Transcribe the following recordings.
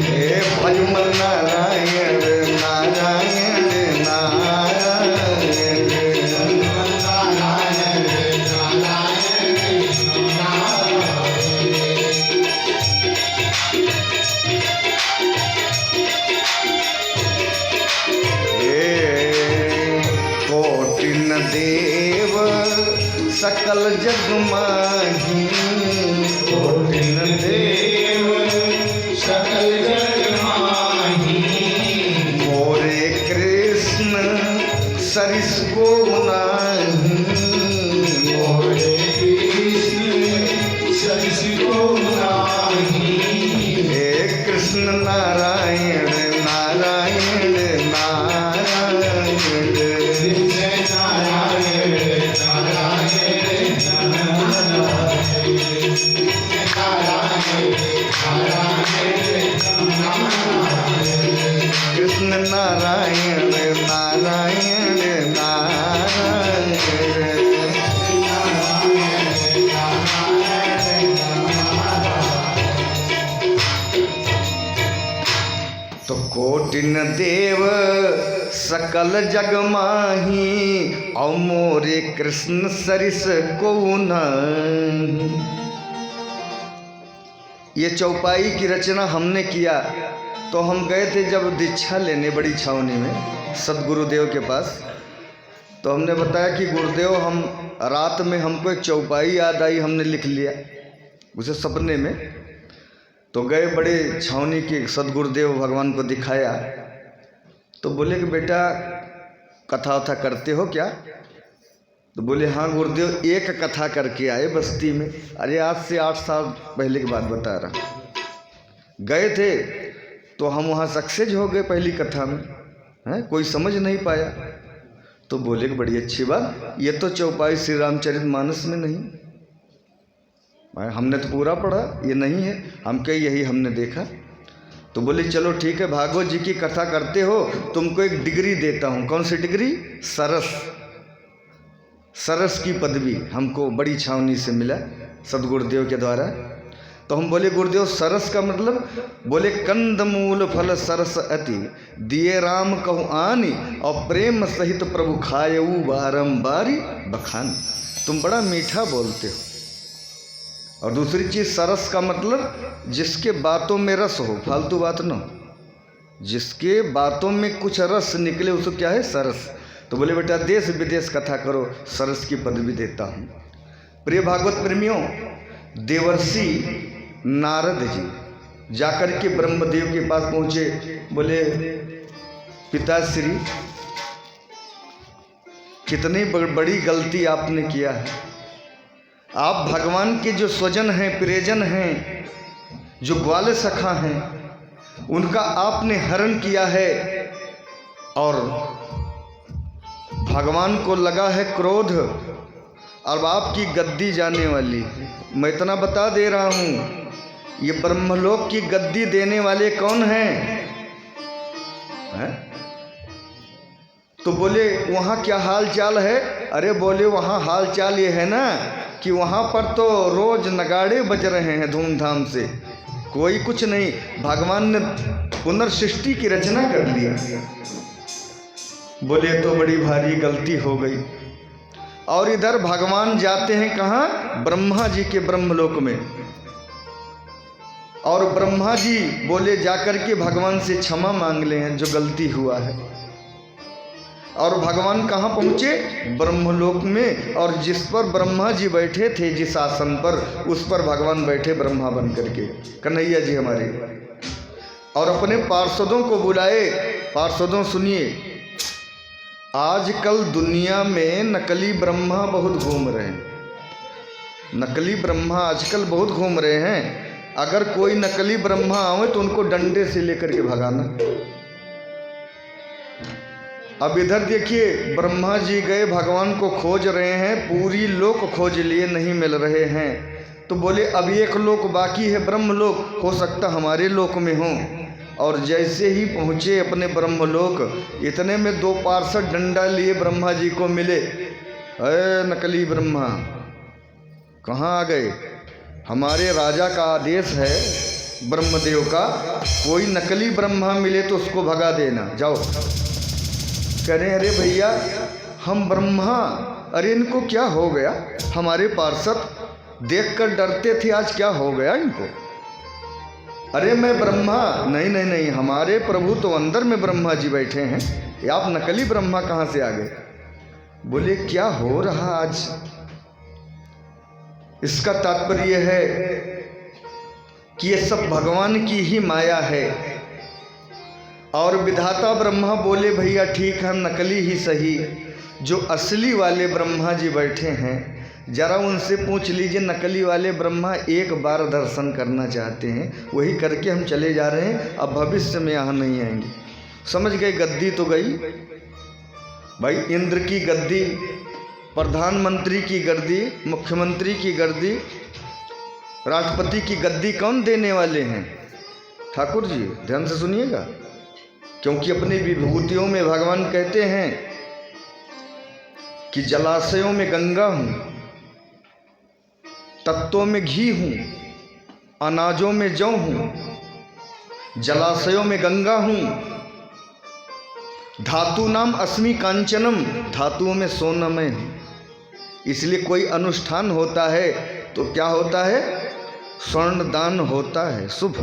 हे भजमन Narayan Narayan Narayan. Cotton देव सकल जग माही, cotton देव सकल जग माही, मोरे कृष्ण सरिस को नाही, मोरे कृष्ण सरिस को नाही। हे कृष्ण नारायण नारायण नारायण, कृष्ण नारायण नारायण नारायण। तो कोटिन देव सकल जग माही, और मोरे कृष्ण सरिस को नाही। ये चौपाई की रचना हमने किया तो हम गए थे जब दीक्षा लेने बड़ी छावनी में सदगुरुदेव के पास। तो हमने बताया कि गुरुदेव हम रात में हमको एक चौपाई याद आई, हमने लिख लिया उसे सपने में। तो गए बड़े छावनी के सदगुरुदेव भगवान को दिखाया। तो बोले कि बेटा कथा वथा करते हो क्या? तो बोले हाँ गुरुदेव एक कथा करके आए बस्ती में। अरे आज से 8 साल पहले की बात बता रहा। गए थे तो हम वहाँ सक्सेस हो गए पहली कथा में, हैं कोई समझ नहीं पाया। तो बोले कि बड़ी अच्छी बात, ये तो चौपाई श्री रामचरितमानस में नहीं, हमने तो पूरा पढ़ा, ये नहीं है। हम कहे यही हमने देखा। तो बोले चलो ठीक है, भागवत जी की कथा करते हो, तुमको एक डिग्री देता हूँ। कौन सी डिग्री? सरस, सरस की पदवी हमको बड़ी छावनी से मिला सदगुरुदेव के द्वारा। तो हम बोले गुरुदेव सरस का मतलब? बोले कंद मूल फल सरस अति, दिए राम कहु आनी, और प्रेम सहित प्रभु खायऊ बारंबारी बखान। तुम बड़ा मीठा बोलते हो। और दूसरी चीज़ सरस का मतलब जिसके बातों में रस हो, फालतू बात न हो, जिसके बातों में कुछ रस निकले उसको क्या है? सरस। तो बोले बेटा देश विदेश कथा करो, सरस की पदवी देता हूँ। प्रिय भागवत प्रेमियों, देवर्षि नारद जी जाकर के ब्रह्मदेव के पास पहुँचे। बोले पिताश्री कितनी बड़ी गलती आपने किया है। आप भगवान के जो स्वजन हैं, प्रियजन हैं, जो ग्वाल सखा हैं, उनका आपने हरण किया है। और भगवान को लगा है क्रोध, अब आपकी गद्दी जाने वाली। मैं इतना बता दे रहा हूँ, ये ब्रह्मलोक की गद्दी देने वाले कौन हैं? तो बोले वहाँ क्या हाल चाल है? अरे बोले वहाँ हाल चाल ये है ना कि वहाँ पर तो रोज नगाड़े बज रहे हैं धूमधाम से, कोई कुछ नहीं। भगवान ने पुनर्सृष्टि की रचना कर लिया। बोले तो बड़ी भारी गलती हो गई। और इधर भगवान जाते हैं कहाँ? ब्रह्मा जी के ब्रह्मलोक में। और ब्रह्मा जी बोले जाकर के भगवान से क्षमा मांग ले हैं जो गलती हुआ है। और भगवान कहाँ पहुँचे? ब्रह्मलोक में। और जिस पर ब्रह्मा जी बैठे थे, जिस आसन पर, उस पर भगवान बैठे ब्रह्मा बन करके, कन्हैया जी हमारे। और अपने पार्षदों को बुलाए। पार्षदों सुनिए, आजकल दुनिया में नकली ब्रह्मा बहुत घूम रहे हैं। नकली ब्रह्मा आजकल बहुत घूम रहे हैं। अगर कोई नकली ब्रह्मा आवे तो उनको डंडे से लेकर के भगाना। अब इधर देखिए, ब्रह्मा जी गए भगवान को खोज रहे हैं, पूरी लोक खोज लिए, नहीं मिल रहे हैं। तो बोले अब एक लोक बाकी है, ब्रह्मलोक, हो सकता हमारे लोक में हो। और जैसे ही पहुँचे अपने ब्रह्मलोक, इतने में 2 पार्षद डंडा लिए ब्रह्मा जी को मिले। अरे नकली ब्रह्मा कहाँ आ गए? हमारे राजा का आदेश है ब्रह्मदेव का, कोई नकली ब्रह्मा मिले तो उसको भगा देना, जाओ। कह रहे अरे भैया हम ब्रह्मा, अरे इनको क्या हो गया? हमारे पार्षद देखकर डरते थे, आज क्या हो गया इनको? अरे मैं ब्रह्मा, नहीं नहीं नहीं, हमारे प्रभु तो अंदर में ब्रह्मा जी बैठे हैं, ये आप नकली ब्रह्मा कहाँ से आ गए? बोले क्या हो रहा आज? इसका तात्पर्य है कि ये सब भगवान की ही माया है। और विधाता ब्रह्मा बोले भैया ठीक है, नकली ही सही, जो असली वाले ब्रह्मा जी बैठे हैं जरा उनसे पूछ लीजिए, नकली वाले ब्रह्मा एक बार दर्शन करना चाहते हैं, वही करके हम चले जा रहे हैं, अब भविष्य में यहाँ नहीं आएंगे। समझ गए? गद्दी तो गई भाई, इंद्र की गद्दी, प्रधानमंत्री की गद्दी, मुख्यमंत्री की गद्दी, राष्ट्रपति की गद्दी कौन देने वाले हैं? ठाकुर जी, ध्यान से सुनिएगा, क्योंकि अपनी विभूतियों में भगवान कहते हैं कि जलाशयों में गंगा हूँ, तत्वों में घी हूँ, अनाजों में जौ हूँ, जलाशयों में गंगा हूँ, धातु नाम अस्मि कांचनम, धातुओं में सोना मैं हूँ। इसलिए कोई अनुष्ठान होता है तो क्या होता है? स्वर्ण दान होता है, शुभ,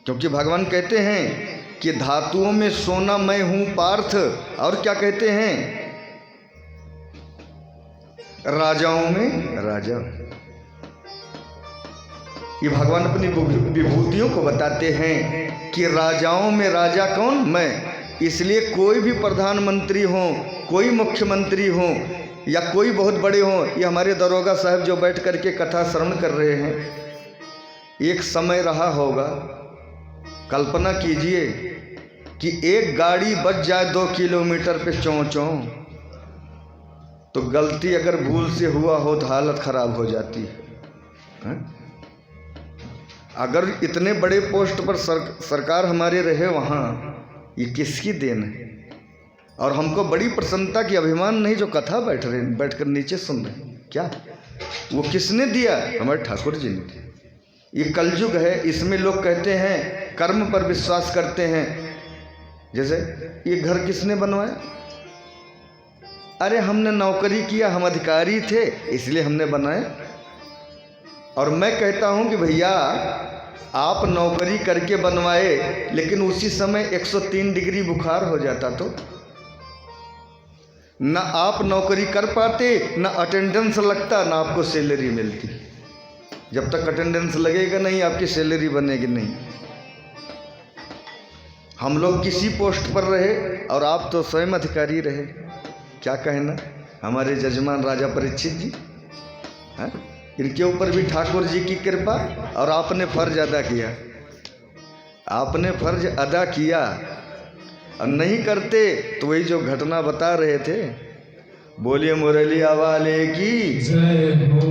क्योंकि भगवान कहते हैं कि धातुओं में सोना मैं हूँ पार्थ, और क्या कहते हैं? राजाओं में राजा। ये भगवान अपनी विभूतियों को बताते हैं कि राजाओं में राजा कौन? मैं। इसलिए कोई भी प्रधानमंत्री हो, कोई मुख्यमंत्री हो, या कोई बहुत बड़े हो, ये हमारे दरोगा साहब जो बैठ करके कथा श्रवण कर रहे हैं, एक समय रहा होगा, कल्पना कीजिए कि एक गाड़ी बच जाए 2 किलोमीटर पे चों चों, तो गलती अगर भूल से हुआ हो तो हालत खराब हो जाती है। अगर इतने बड़े पोस्ट पर सरकार हमारे रहे वहाँ, ये किसकी देन है? और हमको बड़ी प्रसन्नता की अभिमान नहीं जो कथा बैठकर नीचे सुन रहे हैं, क्या वो किसने दिया? हमारे ठाकुर जी ने। ये कलयुग है, इसमें लोग कहते हैं कर्म पर विश्वास करते हैं। जैसे ये घर किसने बनवाया? अरे हमने नौकरी किया, हम अधिकारी थे इसलिए हमने बनाया। और मैं कहता हूं कि भैया आप नौकरी करके बनवाए, लेकिन उसी समय 103 डिग्री बुखार हो जाता तो न आप नौकरी कर पाते, न अटेंडेंस लगता, न आपको सैलरी मिलती। जब तक अटेंडेंस लगेगा नहीं, आपकी सैलरी बनेगी नहीं। हम लोग किसी पोस्ट पर रहे और आप तो स्वयं अधिकारी रहे। क्या कहना हमारे जजमान राजा परीक्षित जी, हैं? इनके ऊपर भी ठाकुर जी की कृपा, और आपने फर्ज अदा किया, आपने फर्ज अदा किया। और नहीं करते तो वही जो घटना बता रहे थे, बोलिए मुरलिया वाले की जय हो।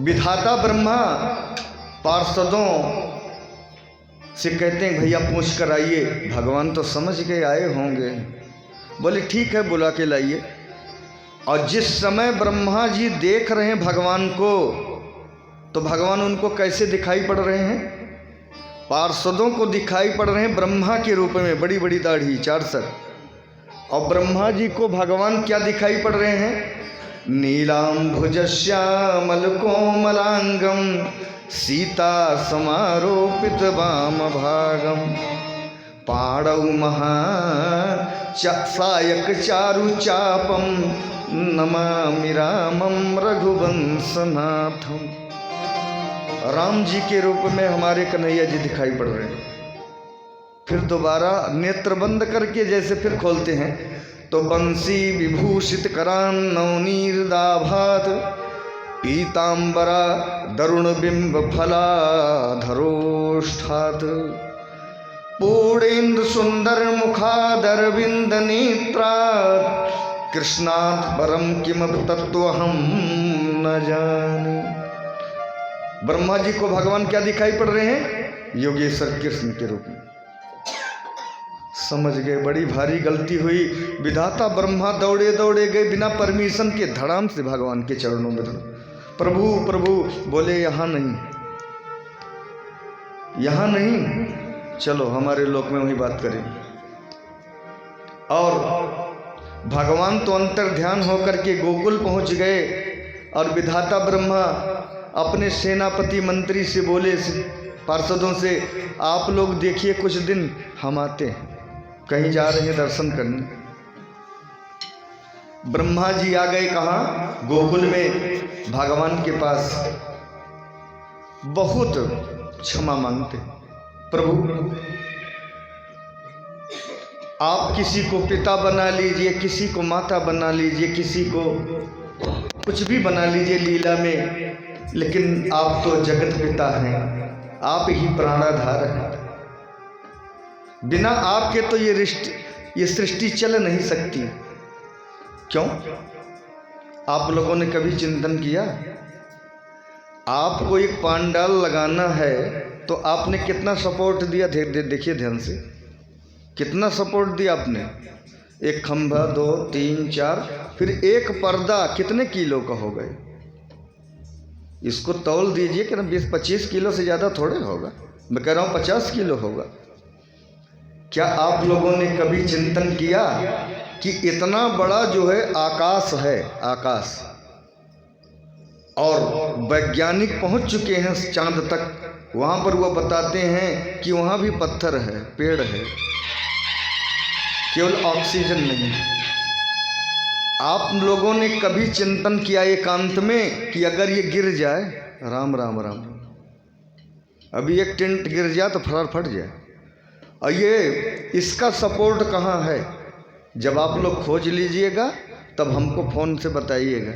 विधाता ब्रह्मा पार्षदों से कहते हैं भैया पूछ कर आइए। भगवान तो समझ के आए होंगे, बोले ठीक है बुला के लाइए। और जिस समय ब्रह्मा जी देख रहे हैं भगवान को, तो भगवान उनको कैसे दिखाई पड़ रहे हैं? पार्षदों को दिखाई पड़ रहे हैं ब्रह्मा के रूप में, बड़ी बड़ी दाढ़ी, 4 सर। और ब्रह्मा जी को भगवान क्या दिखाई पड़ रहे हैं? नीलांभुज श्यामल कोमलांगम सीता समारोपित वाम भागम पाणौ महा सायक चारु चापम नमामि रामम रघुवंशनाथम। राम जी के रूप में हमारे कन्हैया जी दिखाई पड़ रहे हैं। फिर दोबारा नेत्र बंद करके जैसे फिर खोलते हैं तो बंसी विभूषित करान नवनीरदाभात पीतांबरा दरुण बिंब फलाधरोष्ठात पूर्णेन्दु सुंदर मुखादरविंद नेत्रात् कृष्णात् परम किमपि तत्त्वहं न जाने। ब्रह्मा जी को भगवान क्या दिखाई पड़ रहे हैं? योगेश्वर कृष्ण के रूप में। समझ गए? बड़ी भारी गलती हुई। विधाता ब्रह्मा दौड़े दौड़े गए बिना परमिशन के, धड़ाम से भगवान के चरणों में प्रभु प्रभु। बोले यहाँ नहीं, यहाँ नहीं, चलो हमारे लोक में वही बात करें। और भगवान तो अंतर ध्यान होकर के गोकुल पहुंच गए और विधाता ब्रह्मा अपने सेनापति मंत्री से बोले, पार्षदों से, आप लोग देखिए कुछ दिन हम आते हैं, कहीं जा रहे हैं दर्शन करने। ब्रह्मा जी आ गए कहाँ? गोकुल में भगवान के पास। बहुत क्षमा मांगते, प्रभु आप किसी को पिता बना लीजिए, किसी को माता बना लीजिए, किसी को कुछ भी बना लीजिए लीला में, लेकिन आप तो जगत पिता हैं, आप ही प्राणाधार हैं। बिना आपके तो ये सृष्टि चल नहीं सकती। क्यों? आप लोगों ने कभी चिंतन किया? आपको एक पांडाल लगाना है तो आपने कितना सपोर्ट दिया? देखिए ध्यान से, कितना सपोर्ट दिया आपने। एक खंभा, 2, 3, 4, फिर एक पर्दा कितने किलो का हो गए? इसको तौल दीजिए कि ना 20-25 किलो से ज़्यादा थोड़े होगा, मैं कह रहा हूँ 50 किलो होगा। क्या आप लोगों ने कभी चिंतन किया कि इतना बड़ा जो है आकाश है, आकाश, और वैज्ञानिक पहुंच चुके हैं चांद तक, वहाँ पर वो बताते हैं कि वहाँ भी पत्थर है, पेड़ है, केवल ऑक्सीजन नहीं। आप लोगों ने कभी चिंतन किया एकांत में कि अगर ये गिर जाए, राम राम राम, अभी एक टेंट गिर जाए तो फट जाए, और ये इसका सपोर्ट कहाँ है? जब आप लोग खोज लीजिएगा तब हमको फ़ोन से बताइएगा।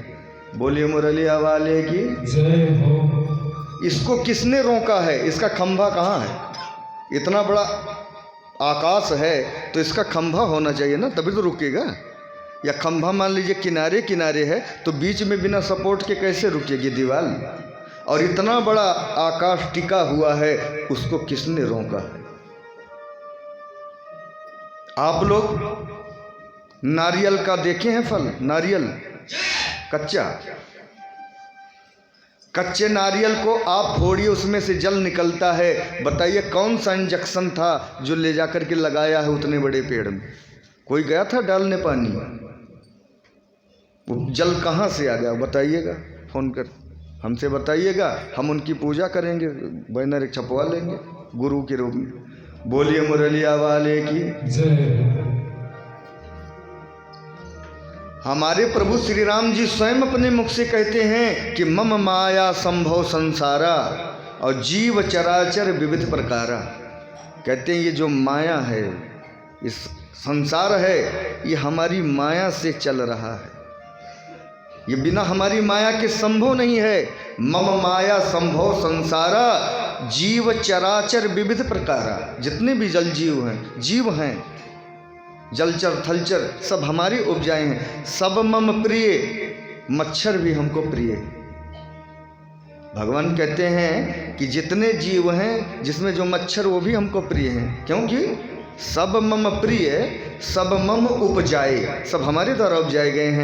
बोलिए मुरलिया वाले की जय हो। इसको किसने रोका है? इसका खंभा कहाँ है? इतना बड़ा आकाश है तो इसका खंभा होना चाहिए ना, तभी तो रुकेगा। या खंभा मान लीजिए किनारे किनारे है तो बीच में बिना सपोर्ट के कैसे रुकेगी दीवार? और इतना बड़ा आकाश टिका हुआ है, उसको किसने रोका है? आप लोग नारियल का देखे हैं फल? नारियल कच्चा, कच्चे नारियल को आप फोड़िए, उसमें से जल निकलता है। बताइए कौन सा इंजेक्शन था जो ले जाकर के लगाया है उतने बड़े पेड़ में? कोई गया था डालने पानी? वो जल कहाँ से आ गया बताइएगा, फ़ोन कर हमसे बताइएगा, हम उनकी पूजा करेंगे, बैनर एक छपवा लेंगे गुरु के रूप में। बोलिए मुरलिया वाले की जय। हमारे प्रभु श्री राम जी स्वयं अपने मुख से कहते हैं कि मम माया संभव संसारा, और जीव चराचर विविध प्रकारा। कहते हैं ये जो माया है, इस संसार है, ये हमारी माया से चल रहा है, ये बिना हमारी माया के संभव नहीं है। मम माया संभव संसारा, जीव चराचर विविध प्रकारा। जितने भी जल जीव हैं, जलचर थलचर सब हमारी उपजाएं हैं। सब मम प्रिय, मच्छर भी हमको प्रिय है। भगवान कहते हैं कि जितने जीव हैं जिसमें जो मच्छर वो भी हमको प्रिय हैं, क्योंकि सब मम प्रिय, सब मम उपजाए, सब हमारे द्वारा उपजाए गए हैं।